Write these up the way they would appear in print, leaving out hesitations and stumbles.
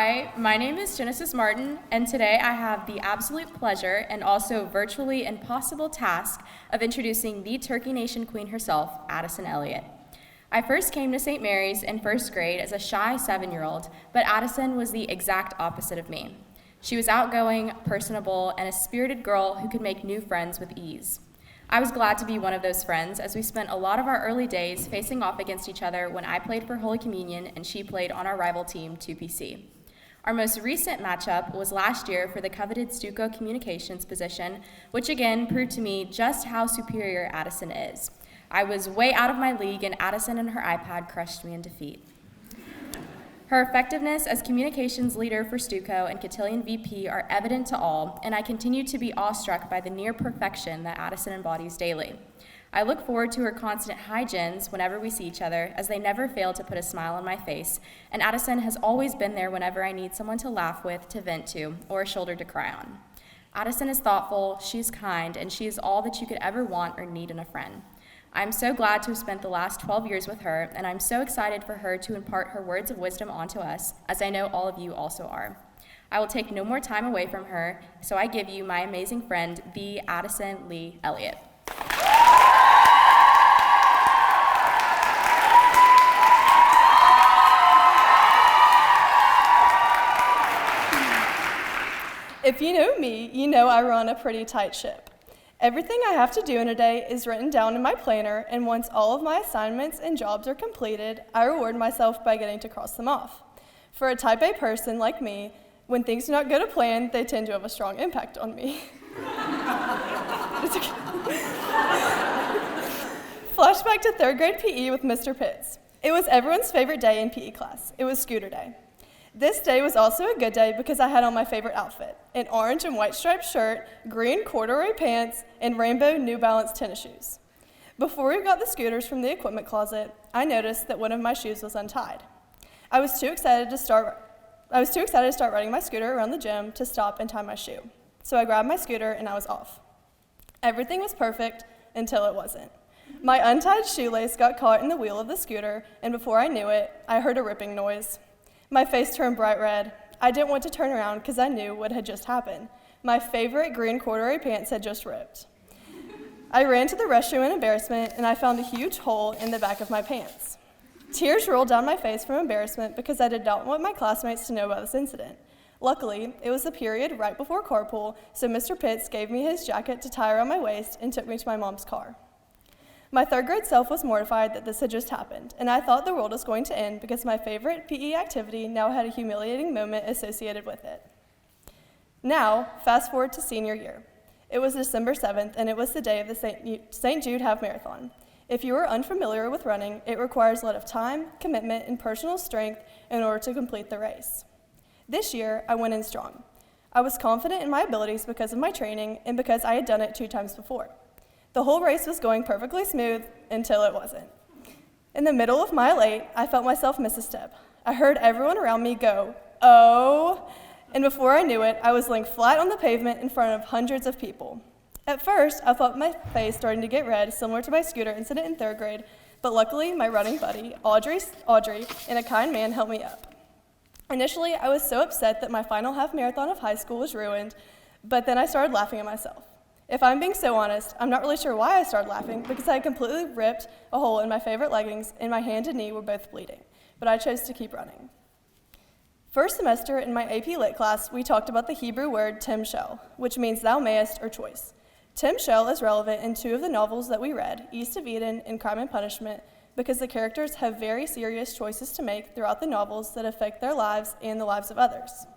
Hi, my name is Genesis Martin, and today I have the absolute pleasure and also virtually impossible task of introducing the Turkey Nation queen herself, Addison Elliott. I first came to St. Mary's in first grade as a shy 7-year-old, but Addison was the exact opposite of me. She was outgoing, personable, and a spirited girl who could make new friends with ease. I was glad to be one of those friends as we spent a lot of our early days facing off against each other when I played for Holy Communion and she played on our rival team, 2PC. Our most recent matchup was last year for the coveted Stuco Communications position, which again proved to me just how superior Addison is. I was way out of my league and Addison and her iPad crushed me in defeat. Her effectiveness as communications leader for Stuco and Cotillion VP are evident to all, and I continue to be awestruck by the near perfection that Addison embodies daily. I look forward to her constant hi gens whenever we see each other, as they never fail to put a smile on my face, and Addison has always been there whenever I need someone to laugh with, to vent to, or a shoulder to cry on. Addison is thoughtful, she's kind, and she is all that you could ever want or need in a friend. I'm so glad to have spent the last 12 years with her, and I'm so excited for her to impart her words of wisdom onto us, as I know all of you also are. I will take no more time away from her, so I give you my amazing friend, the Addison Lee Elliott. If you know me, you know I run a pretty tight ship. Everything I have to do in a day is written down in my planner, and once all of my assignments and jobs are completed, I reward myself by getting to cross them off. For a type A person like me, when things do not go to plan, they tend to have a strong impact on me. Flashback to 3rd grade PE with Mr. Pitts. It was everyone's favorite day in PE class. It was scooter day. This day was also a good day because I had on my favorite outfit, an orange and white striped shirt, green corduroy pants, and rainbow New Balance tennis shoes. Before we got the scooters from the equipment closet, I noticed that one of my shoes was untied. I was too excited to start riding my scooter around the gym to stop and tie my shoe. So I grabbed my scooter and I was off. Everything was perfect until it wasn't. My untied shoelace got caught in the wheel of the scooter, and before I knew it, I heard a ripping noise. My face turned bright red. I didn't want to turn around because I knew what had just happened. My favorite green corduroy pants had just ripped. I ran to the restroom in embarrassment, and I found a huge hole in the back of my pants. Tears rolled down my face from embarrassment because I did not want my classmates to know about this incident. Luckily, it was the period right before carpool, so Mr. Pitts gave me his jacket to tie around my waist and took me to my mom's car. My 3rd grade self was mortified that this had just happened, and I thought the world was going to end because my favorite PE activity now had a humiliating moment associated with it. Now, fast forward to senior year. It was December 7th, and it was the day of the St. Jude Half Marathon. If you are unfamiliar with running, it requires a lot of time, commitment, and personal strength in order to complete the race. This year, I went in strong. I was confident in my abilities because of my training and because I had done it 2 times before. The whole race was going perfectly smooth until it wasn't. In the middle of mile 8, I felt myself miss a step. I heard everyone around me go, "Oh," and before I knew it, I was laying flat on the pavement in front of hundreds of people. At first, I felt my face starting to get red, similar to my scooter incident in 3rd grade, but luckily my running buddy, Audrey, and a kind man helped me up. Initially, I was so upset that my final half marathon of high school was ruined, but then I started laughing at myself. If I'm being so honest, I'm not really sure why I started laughing because I completely ripped a hole in my favorite leggings and my hand and knee were both bleeding, but I chose to keep running. First semester in my AP Lit class, we talked about the Hebrew word Tim Shel, which means thou mayest or choice. Tim Shel is relevant in 2 of the novels that we read, East of Eden and Crime and Punishment, because the characters have very serious choices to make throughout the novels that affect their lives and the lives of others.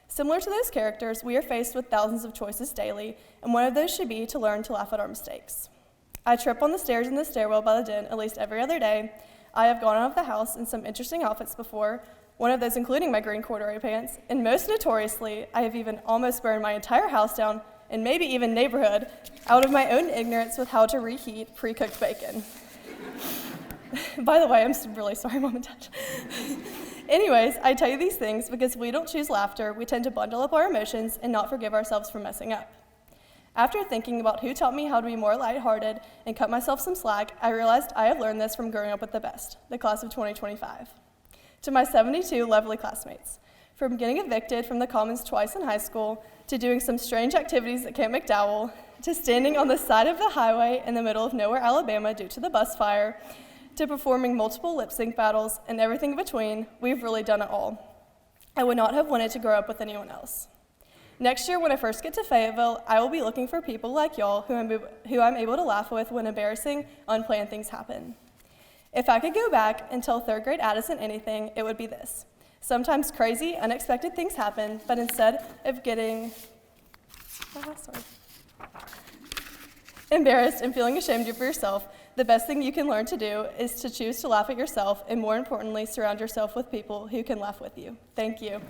Similar to those characters, we are faced with thousands of choices daily, and one of those should be to learn to laugh at our mistakes. I trip on the stairs in the stairwell by the den at least every other day. I have gone out of the house in some interesting outfits before, one of those including my green corduroy pants, and most notoriously, I have even almost burned my entire house down, and maybe even neighborhood, out of my own ignorance with how to reheat pre-cooked bacon. By the way, I'm really sorry, Mom and Dad. Anyways, I tell you these things because we don't choose laughter, we tend to bundle up our emotions and not forgive ourselves for messing up. After thinking about who taught me how to be more lighthearted and cut myself some slack, I realized I have learned this from growing up with the best, the class of 2025. To my 72 lovely classmates, From getting evicted from the Commons twice in high school, to doing some strange activities at Camp McDowell, to standing on the side of the highway in the middle of nowhere, Alabama due to the bus fire, to performing multiple lip sync battles, and everything in between, we've really done it all. I would not have wanted to grow up with anyone else. Next year, when I first get to Fayetteville, I will be looking for people like y'all who I'm able to laugh with when embarrassing, unplanned things happen. If I could go back and tell third grade Addison anything, it would be this. Sometimes crazy, unexpected things happen, but instead of getting embarrassed and feeling ashamed of yourself, the best thing you can learn to do is to choose to laugh at yourself and, more importantly, surround yourself with people who can laugh with you. Thank you.